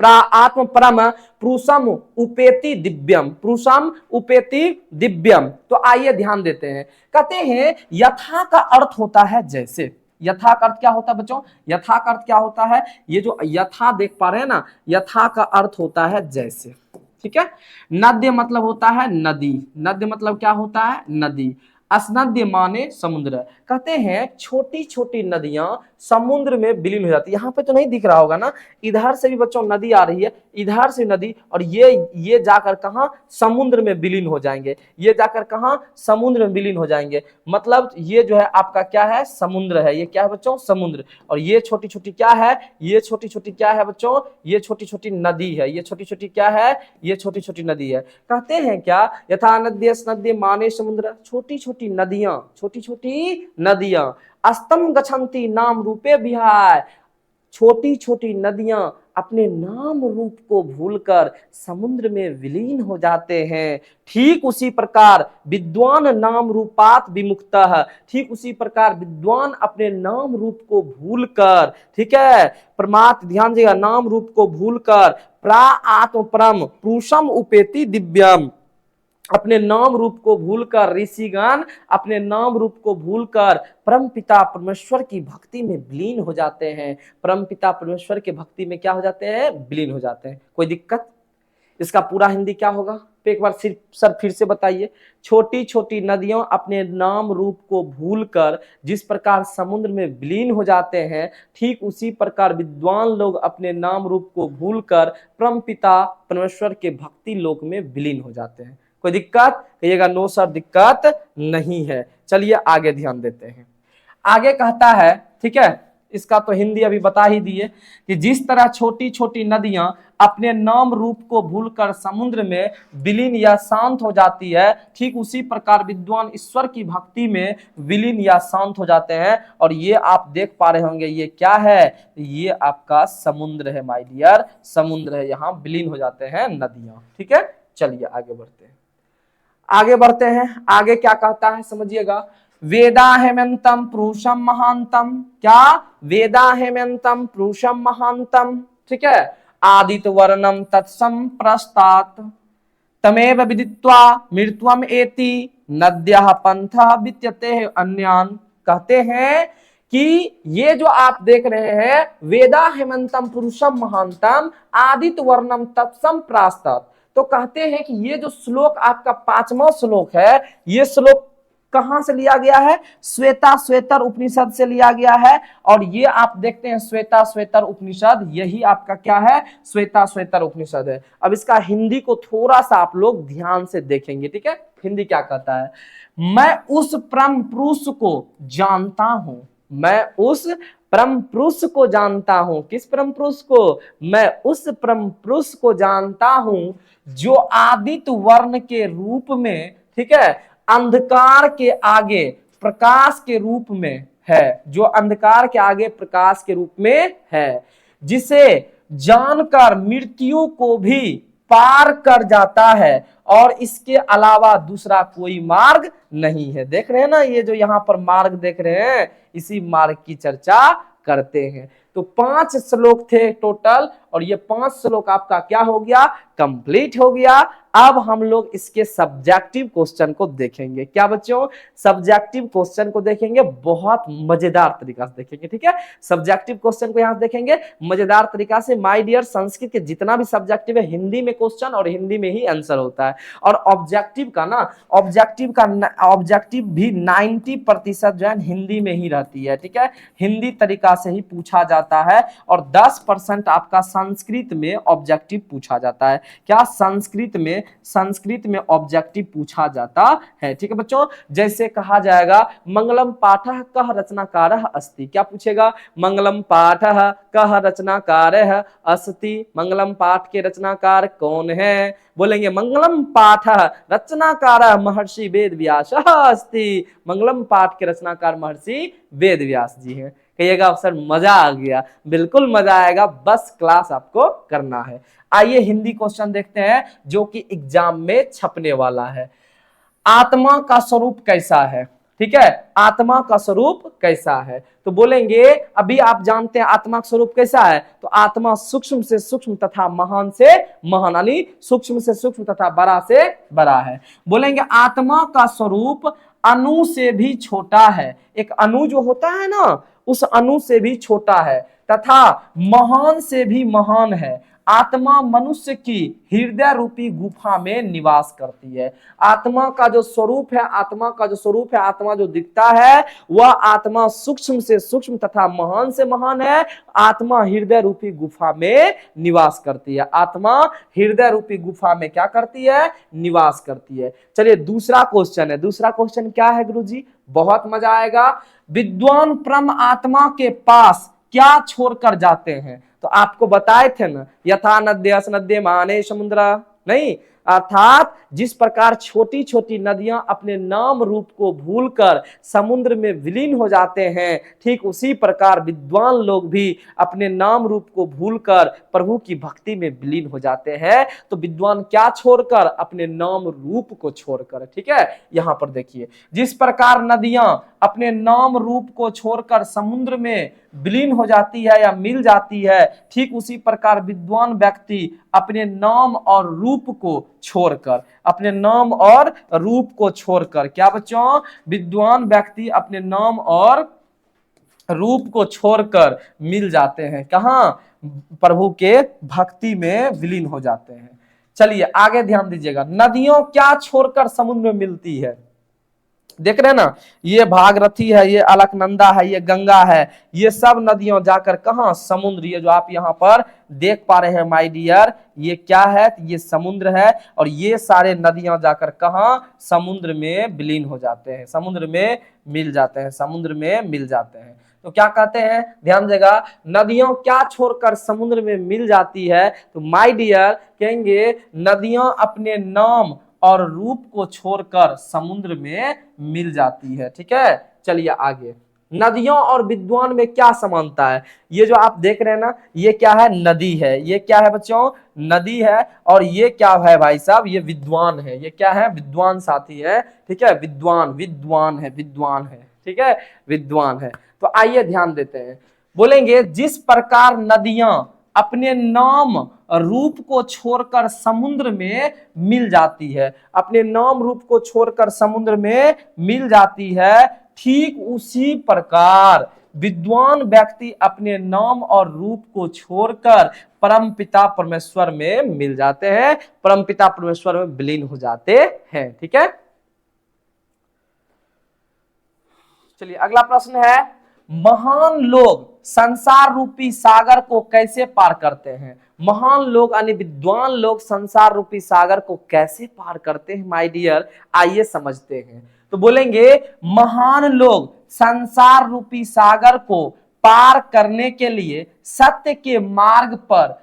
आत्म परम पुरुषम उपेति दिव्यम, पुरुषम उपेति दिव्यम। तो आइए ध्यान देते हैं। कहते हैं यथा का अर्थ होता है जैसे। यथा का अर्थ क्या होता है बच्चों? यथा का अर्थ क्या होता है? ये जो यथा देख पा रहे हैं ना, यथा का अर्थ होता है जैसे। ठीक है, नद्य मतलब होता है नदी। नद्य मतलब क्या होता है? नदी। अस्नद्य माने समुद्र। कहते हैं छोटी छोटी नदियां समुद्र में विलीन हो जाती है। यहाँ पे तो नहीं दिख रहा होगा ना, इधर से भी बच्चों नदी आ रही है, इधर से नदी, और ये जाकर कहां? समुद्र में विलीन हो जाएंगे। ये जाकर कहां? समुद्र में विलीन हो जाएंगे। मतलब ये जो है आपका क्या है? समुद्र है। ये क्या है बच्चों? समुद्र। और ये छोटी छोटी क्या है? ये छोटी छोटी क्या है बच्चों? ये छोटी छोटी नदी है। ये छोटी छोटी क्या है? ये छोटी छोटी नदी है। कहते हैं क्या? यथा नद्य स्नद्य माने समुद्र, छोटी छोटी नदियां, छोटी छोटी नदियां अस्तम गच्छन्ति नाम रूपे विहाय, छोटी छोटी नदियां अपने नाम रूप को भूलकर समुद्र में विलीन हो जाते हैं। ठीक उसी प्रकार विद्वान नाम रूपात विमुक्तः, ठीक उसी प्रकार विद्वान अपने नाम रूप को भूलकर, ठीक है, परमात्म, ध्यान दीजिएगा, नाम रूप को भूलकर प्रा आत्म परम पुरुषम उपेति दिव्यम, अपने नाम रूप को भूलकर ऋषिगण अपने नाम रूप को भूलकर परम पिता परमेश्वर की भक्ति में विलीन हो जाते हैं। परम पिता परमेश्वर के भक्ति में क्या हो जाते हैं? विलीन हो जाते हैं। कोई दिक्कत? इसका पूरा हिंदी क्या होगा? तो एक बार सर फिर से बताइए। छोटी छोटी नदियां अपने नाम रूप को भूलकर जिस प्रकार समुद्र में विलीन हो जाते हैं, ठीक उसी प्रकार विद्वान लोग अपने नाम रूप को भूलकर परम पिता परमेश्वर के भक्ति लोक में विलीन हो जाते हैं। कोई दिक्कत? कहिएगा नो सर, दिक्कत नहीं है। चलिए आगे ध्यान देते हैं। आगे कहता है, ठीक है, इसका तो हिंदी अभी बता ही दिए कि जिस तरह छोटी छोटी नदियां अपने नाम रूप को भूलकर समुद्र में विलीन या शांत हो जाती है, ठीक उसी प्रकार विद्वान ईश्वर की भक्ति में विलीन या शांत हो जाते हैं। और ये आप देख पा रहे होंगे, ये क्या है? ये आपका समुद्र है माय डियर, समुद्र है। यहाँ विलीन हो जाते हैं नदियां। ठीक है, चलिए आगे बढ़ते हैं। आगे बढ़ते हैं। आगे क्या कहता है समझिएगा। वेदा हेमंतम पुरुषम महांतम, क्या? वेदा हेमंतम पुरुषम महांतम, ठीक है, आदित्य वर्णम तत्सम प्रस्तात तमेव विदित्वा मृत्वम एति नद्यः पंथा वित्यते अन्यान। कहते हैं कि ये जो आप देख रहे हैं, वेदा हेमंतम पुरुषम महांतम आदित्य वर्णम तत्सम प्रस्तात, तो कहते हैं कि ये जो श्लोक आपका 5वां श्लोक है, ये श्लोक कहां से लिया गया है? श्वेता श्वेतर उपनिषद से लिया गया है। और ये आप देखते हैं श्वेता श्वेतर उपनिषद, यही आपका क्या है? श्वेता श्वेतर उपनिषद है। अब इसका हिंदी को थोड़ा सा आप लोग ध्यान से देखेंगे। ठीक है, हिंदी क्या कहता है? मैं उस परम पुरुष को जानता हूं, मैं उस परम पुरुष को जानता हूं। किस परम पुरुष को? मैं उस परम पुरुष को जानता हूं जो आदित्य वर्ण के रूप में, ठीक है, अंधकार के आगे प्रकाश के रूप में है, जो अंधकार के आगे प्रकाश के रूप में है, जिसे जानकर मृत्यु को भी पार कर जाता है और इसके अलावा दूसरा कोई मार्ग नहीं है। देख रहे हैं ना, ये जो यहाँ पर मार्ग देख रहे हैं, इसी मार्ग की चर्चा करते हैं। तो 5 श्लोक थे टोटल, और ये 5 श्लोक आपका क्या हो गया? कंप्लीट हो गया। अब हम लोग इसके सब्जेक्टिव क्वेश्चन को देखेंगे। क्या बच्चों? सब्जेक्टिव क्वेश्चन को देखेंगे, बहुत मजेदार तरीका से देखेंगे। ठीक है, सब्जेक्टिव क्वेश्चन को यहां देखेंगे मजेदार तरीका से। माय डियर, संस्कृत के जितना भी सब्जेक्टिव है, हिंदी में क्वेश्चन और हिंदी में ही आंसर होता है। और ऑब्जेक्टिव का ना, ऑब्जेक्टिव भी 90% जो है हिंदी में ही रहती है। ठीक है, हिंदी तरीका से ही पूछा जाता जाता है और 10% आपका संस्कृत में ऑब्जेक्टिव पूछा जाता है। क्या संस्कृत में ऑब्जेक्टिव पूछा जाता है। ठीक है बच्चों, जैसे कहा जाएगा मंगलम पाठः कः रचनाकारः अस्ति, क्या पूछेगा, मंगलम पाठः कः रचनाकारः अस्ति, मंगलम पाठ के रचनाकार कौन है, बोलेंगे मंगलम पाठः रचनाकारः महर्षि वेदव्यासः अस्ति, मंगलम पाठ के रचनाकार महर्षि वेदव्यास जी हैं। कहिएगा सर मजा आ गया, बिल्कुल मजा आएगा, बस क्लास आपको करना है। आइए हिंदी क्वेश्चन देखते हैं जो कि एग्जाम में छपने वाला है। आत्मा का स्वरूप कैसा है, ठीक है, आत्मा का स्वरूप कैसा है, तो बोलेंगे अभी आप जानते हैं आत्मा का स्वरूप कैसा है, तो आत्मा सूक्ष्म से सूक्ष्म तथा महान से महान, यानी सूक्ष्म से सूक्ष्म तथा बड़ा से बड़ा है। बोलेंगे आत्मा का स्वरूप अणु से भी छोटा है, एक अणु जो होता है ना उस अणु से भी छोटा है तथा महान से भी महान है। आत्मा मनुष्य की हृदय रूपी गुफा में निवास करती है। आत्मा का जो स्वरूप है, आत्मा जो दिखता है वह आत्मा सूक्ष्म से सूक्ष्म तथा महान से महान है। आत्मा हृदय रूपी गुफा में निवास करती है। आत्मा हृदय रूपी गुफा में क्या करती है, निवास करती है। चलिए दूसरा क्वेश्चन है, दूसरा क्वेश्चन क्या है गुरुजी, बहुत मजा आएगा। विद्वान परम आत्मा के पास क्या छोड़कर जाते हैं, तो आपको बताए थे ना, यथा नद्य नद्य माने समुद्र, नहीं, अर्थात जिस प्रकार छोटी छोटी नदियां अपने नाम रूप को भूलकर समुद्र में विलीन हो जाते हैं, ठीक उसी प्रकार विद्वान लोग भी अपने नाम रूप को भूलकर प्रभु की भक्ति में विलीन हो जाते हैं। तो विद्वान क्या छोड़कर, अपने नाम रूप को छोड़कर, ठीक है। यहां पर देखिए, जिस प्रकार नदियां अपने नाम रूप को छोड़कर समुद्र में विलीन हो जाती है या मिल जाती है, ठीक उसी प्रकार विद्वान व्यक्ति अपने नाम और रूप को छोड़कर, अपने नाम और रूप को छोड़कर, क्या बच्चों, विद्वान व्यक्ति अपने नाम और रूप को छोड़कर मिल जाते हैं, कहां, प्रभु के भक्ति में विलीन हो जाते हैं। चलिए आगे ध्यान दीजिएगा, नदियों क्या छोड़कर समुद्र में मिलती है, देख रहे हैं ना, ये भागीरथी है, ये अलकनंदा है, ये गंगा है, ये सब नदियों जाकर कहां, समुद्र। ये जो आप यहाँ पर देख पा रहे हैं माय डियर, ये क्या है, ये समुद्र है, और ये सारे नदियां जाकर कहां, समुद्र में विलीन हो जाते हैं, समुद्र में मिल जाते हैं, समुद्र में मिल जाते हैं। तो क्या कहते हैं, ध्यान देगा, नदियों क्या छोड़कर समुद्र में मिल जाती है, तो माय डियर कहेंगे नदियां अपने नाम और रूप को छोड़कर समुद्र में मिल जाती है, ठीक है। चलिए आगे, नदियों और विद्वान में क्या समानता है, ये जो आप देख रहे हैं ना, ये क्या है, नदी है, ये क्या है बच्चों, नदी है, और ये क्या है भाई साहब, ये विद्वान है, ये क्या है, विद्वान साथी है, ठीक है, विद्वान विद्वान है, विद्वान है, ठीक है, विद्वान है। तो आइए ध्यान देते हैं, बोलेंगे जिस प्रकार नदियां अपने नाम रूप को छोड़कर समुद्र में मिल जाती है, अपने नाम रूप को छोड़कर समुद्र में मिल जाती है, ठीक उसी प्रकार विद्वान व्यक्ति अपने नाम और रूप को छोड़कर परमपिता परमेश्वर में मिल जाते हैं, परमपिता परमेश्वर में विलीन हो जाते हैं, ठीक है। चलिए अगला प्रश्न है, महान लोग संसार रूपी सागर को कैसे पार करते हैं, महान लोग यानी विद्वान लोग संसार रूपी सागर को कैसे पार करते हैं माय डियर, आइए समझते हैं। तो बोलेंगे महान लोग संसार रूपी सागर को पार करने के लिए सत्य के मार्ग पर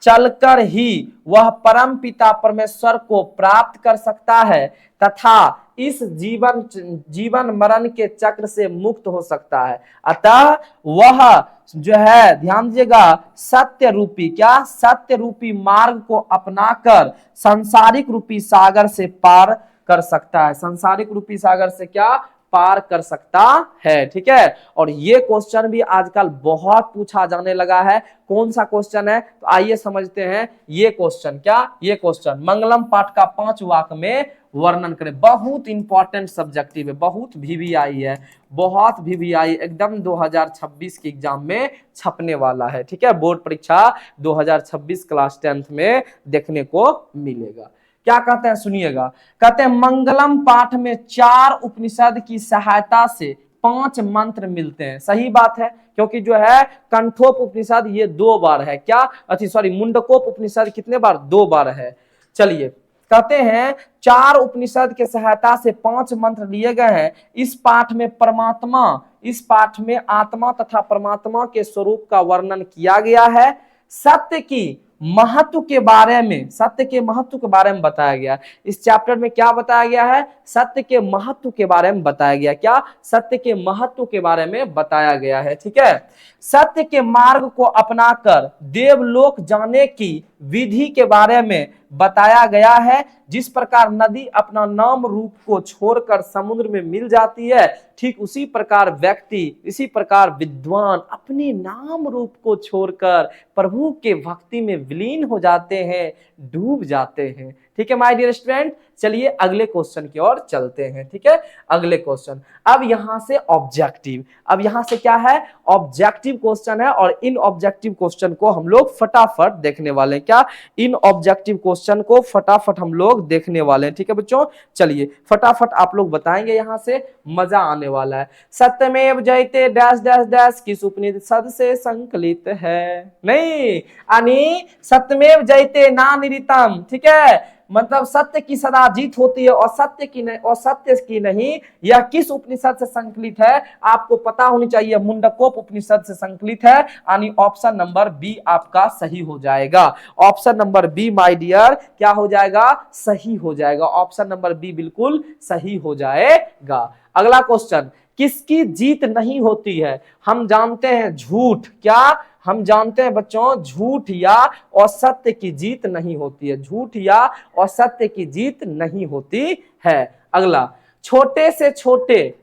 चलकर ही वह परम पिता परमेश्वर को प्राप्त कर सकता है तथा इस जीवन मरण के चक्र से मुक्त हो सकता है। अतः वह जो है, ध्यान दीजिएगा, सत्य रूपी, क्या, सत्य रूपी मार्ग को अपनाकर संसारिक रूपी सागर से पार कर सकता है, संसारिक रूपी सागर से क्या, पार कर सकता है, ठीक है। और ये क्वेश्चन भी आजकल बहुत पूछा जाने लगा है। कौन सा क्वेश्चन है, तो आइए समझते हैं। ये क्वेश्चन क्या, ये क्वेश्चन मंगलम पाठ का 5 वाक्य में वर्णन करें। बहुत इंपॉर्टेंट सब्जेक्टिव है, बहुत VVI है, बहुत VVI एकदम 2026 के एग्जाम में छपने वाला है, ठीक है। बोर्ड परीक्षा 2026 क्लास 10th में देखने को मिलेगा। क्या कहते हैं सुनिएगा, कहते हैं मंगलम पाठ में 4 उपनिषद की सहायता से 5 मंत्र मिलते हैं। सही बात है, क्योंकि जो है कंठोप उपनिषद ये 2 बार है, क्या सॉरी मुंडकोप उपनिषद कितने बार, 2 बार है। चलिए कहते हैं 4 उपनिषद के सहायता से 5 मंत्र लिए गए हैं। इस पाठ में परमात्मा, इस पाठ में आत्मा तथा परमात्मा के स्वरूप का वर्णन किया गया है। सत्य की महत्व के बारे में, सत्य के महत्व के बारे में बताया गया। इस चैप्टर में क्या बताया गया है, सत्य के महत्व के बारे में बताया गया। क्या, सत्य के महत्व के बारे में बताया गया है। ठीक है, सत्य के मार्ग को अपनाकर देवलोक जाने की विधि के बारे में बताया गया है। जिस प्रकार नदी अपना नाम रूप को छोड़कर समुद्र में मिल जाती है, ठीक उसी प्रकार व्यक्ति, इसी प्रकार विद्वान अपने नाम रूप को छोड़कर प्रभु के भक्ति में विलीन हो जाते हैं, डूब जाते हैं। ठीक है माय डियर स्टूडेंट, चलिए अगले क्वेश्चन की ओर चलते हैं। ठीक है, अगले क्वेश्चन, अब यहां से ऑब्जेक्टिव, अब यहां से क्या है, ऑब्जेक्टिव क्वेश्चन है, और इन ऑब्जेक्टिव क्वेश्चन को हम लोग फटाफट देखने वाले हैं। क्या, इन ऑब्जेक्टिव क्वेश्चन को फटाफट हम लोग देखने वाले हैं। ठीक है बच्चों, चलिए फटाफट आप लोग बताएंगे, यहां से मजा आने वाला है। सत्यमेव जयते डैश डैश डैश किस उपनिषद से संकलित है? नहीं, यानी सत्यमेव जयते ना निरितम। ठीक है, मतलब सत्य की सदा जीत होती है और सत्य की नहीं, और सत्य की नहीं। यह किस उपनिषद से संकलित है आपको पता होनी चाहिए, मुंडकोप उपनिषद से संकलित है, यानी ऑप्शन नंबर बी आपका सही हो जाएगा। Option number B my dear क्या हो जाएगा, सही हो जाएगा। ऑप्शन नंबर बी बिल्कुल सही हो जाएगा। अगला क्वेश्चन, किसकी जीत नहीं होती है? हम जानते हैं झूठ, क्या हम जानते हैं बच्चों, झूठ या असत्य की जीत नहीं होती है, झूठ या असत्य की जीत नहीं होती है। अगला, छोटे से छोटे,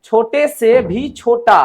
छोटे से भी छोटा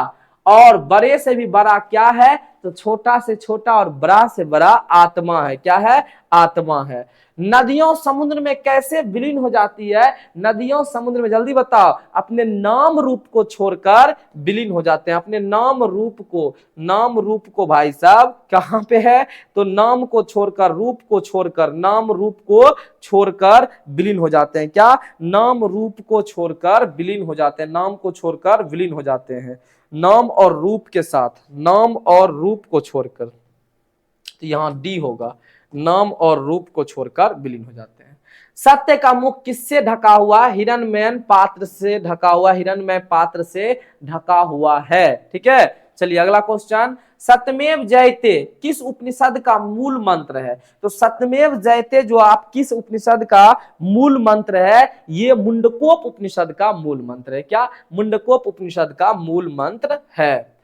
और बड़े से भी बड़ा क्या है? तो छोटा से छोटा और बड़ा से बड़ा आत्मा है। क्या है? आत्मा है। नदियों समुद्र में कैसे विलीन हो जाती है? नदियों समुद्र में, जल्दी बताओ, अपने नाम रूप को छोड़कर विलीन हो जाते हैं। अपने नाम रूप को, नाम रूप को भाई साहब कहां पे है? तो नाम को छोड़कर, रूप को छोड़कर, नाम रूप को छोड़कर विलीन हो जाते हैं। क्या? नाम रूप को छोड़कर विलीन हो जाते हैं, नाम को छोड़कर विलीन हो जाते हैं। नाम और रूप के साथ, नाम और रूप को छोड़कर, तो यहां डी होगा, नाम और रूप को छोड़कर विलीन हो जाते हैं। सत्य का मुख किससे ढका हुआ? हिरण्मय पात्र से ढका हुआ, हिरण्मय पात्र से ढका हुआ है। ठीक है, चलिए अगला क्वेश्चन, सत्यमेव जयते किस उपनिषद का मूल मंत्र है? तो सत्यमेव जयते जो आप किस उपनिषद का मूल मंत्र है? ये मुंडकोप उपनिषद का मूल मंत्र है। क्या? मुंडकोप उपनिषद का मूल मंत्र है।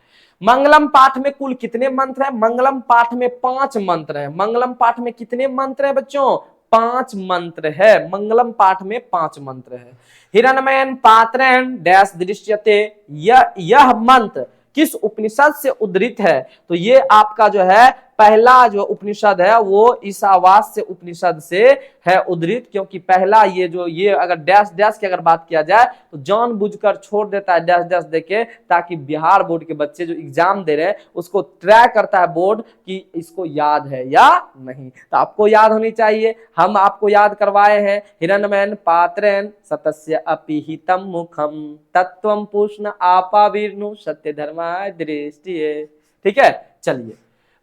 मंगलम पाठ में कुल कितने मंत्र हैं? मंगलम पाठ में 5 मंत्र हैं। मंगलम पाठ में कितने मंत्र हैं बच्चों? 5 मंत्र है। मंगलम पाठ में 5 मंत्र है। हिरण्मयन पात्रेण डैश दृश्यते, यह मंत्र किस उपनिषद से उद्धृत है? तो ये आपका जो है पहला जो उपनिषद है वो ईशावास्य उपनिषद से है उद्धृत, क्योंकि पहला ये अगर डैश डैश की अगर बात किया जाए तो जानबूझकर छोड़ देता है डैश डैश देके, ताकि बिहार बोर्ड के बच्चे जो एग्जाम दे रहे हैं उसको ट्रैक करता है बोर्ड कि इसको याद है या नहीं। तो आपको याद होनी चाहिए, हम आपको याद करवाए हैं। हिरण्मयन पात्रेण सतस्य अपिहितम मुखम तत्वम पुष्ण आपाविर्नु सत्य धर्माय दृष्टिये। ठीक है, चलिए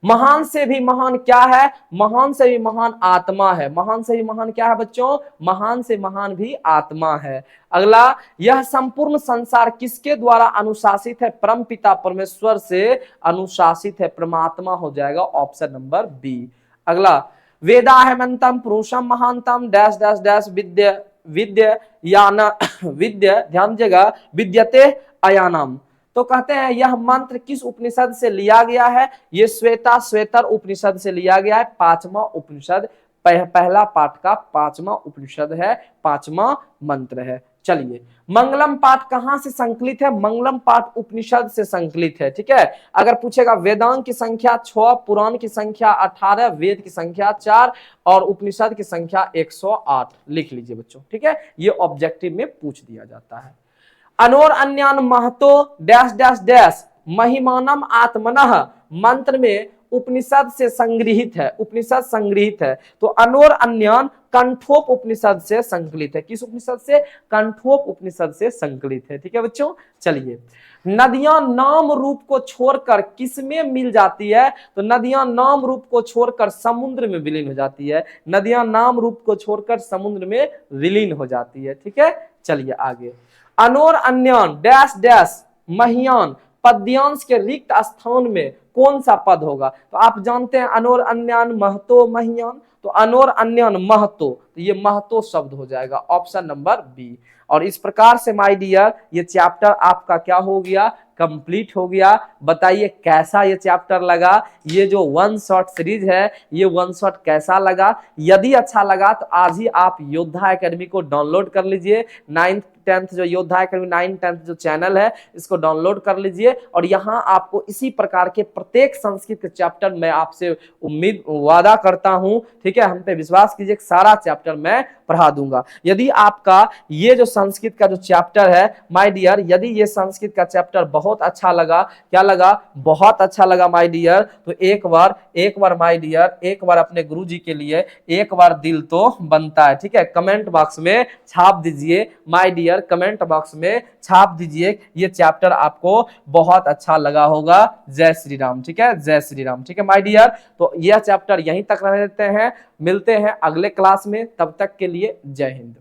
महान से भी महान क्या है? महान से भी महान आत्मा है। महान से भी महान क्या है बच्चों? महान से महान भी आत्मा है। अगला, यह संपूर्ण संसार किसके द्वारा अनुशासित है? परम पिता परमेश्वर से अनुशासित है, परमात्मा हो जाएगा ऑप्शन नंबर बी। अगला, वेदा हेमंतम पुरुषम महानतम डैश डैश डैश विद्य विद्य याना विद्य, ध्यान दीजिएगा, विद्यते अयानम। तो कहते हैं यह मंत्र किस उपनिषद से लिया गया है? ये श्वेता श्वेतर उपनिषद से लिया गया है, 5वां उपनिषद, पहला पाठ का 5वां उपनिषद है, 5वां मंत्र है। चलिए, मंगलम पाठ कहां से संकलित है? मंगलम पाठ उपनिषद से संकलित है। ठीक है, अगर पूछेगा वेदांग की संख्या 6, पुराण की संख्या 18, वेद की संख्या 4 और उपनिषद की संख्या 108 लिख लीजिए बच्चों। ठीक है, ये ऑब्जेक्टिव में पूछ दिया जाता है। अनोर अन्यान महतो डैश डैश डैश महिमानम आत्मनः मंत्र में उपनिषद से संग्रहित है, उपनिषद संग्रहित है। तो अनोर अन्यान कंठोप उपनिषद से संकलित है। किस उपनिषद से? कंठोप उपनिषद से संकलित है। ठीक है बच्चों, चलिए। नदियां नाम रूप को छोड़कर किसमें मिल जाती है? तो नदियां नाम रूप को छोड़कर समुद्र में विलीन हो जाती है। नदियां नाम रूप को छोड़कर समुद्र में विलीन हो जाती है। ठीक है, चलिए आगे। अनोर अन्यान डैश डैश महियान पद्यांश के रिक्त स्थान में कौन सा पद होगा? तो आप जानते हैं अनोर अन्यान महतो महियान, तो अनोर अन्यान महतो, तो ये महतो शब्द हो जाएगा, ऑप्शन नंबर बी। और इस प्रकार से माय डियर ये चैप्टर आपका क्या हो गया? कंप्लीट हो गया। बताइए कैसा ये चैप्टर लगा? ये जो वन शॉट सीरीज है, ये वन शॉट कैसा लगा? यदि अच्छा लगा तो आज ही आप योद्धा एकेडमी को डाउनलोड कर लीजिए। 9th 10th जो योद्धा एकेडमी 9th 10th जो चैनल है, इसको डाउनलोड कर लीजिए। और यहाँ आपको इसी प्रकार के प्रत्येक संस्कृत के चैप्टर मैं आपसे वादा करता हूँ, ठीक है, हम पे विश्वास कीजिए, सारा चैप्टर मैं पढ़ा दूंगा। यदि आपका ये जो संस्कृत का जो चैप्टर है माय डियर, यदि ये संस्कृत का चैप्टर बहुत अच्छा लगा, क्या लगा? बहुत अच्छा लगा माय डियर, तो एक बार माय डियर, एक बार अपने गुरुजी के लिए एक बार दिल तो बनता है। ठीक है, कमेंट बॉक्स में छाप दीजिए माय डियर, कमेंट बॉक्स में छाप दीजिए ये चैप्टर आपको बहुत अच्छा लगा होगा। जय श्री राम। ठीक है, जय श्री राम। ठीक है माय डियर, तो यह चैप्टर यहीं तक रहने देते हैं, मिलते हैं अगले क्लास में, तब तक के लिए जय हिंद।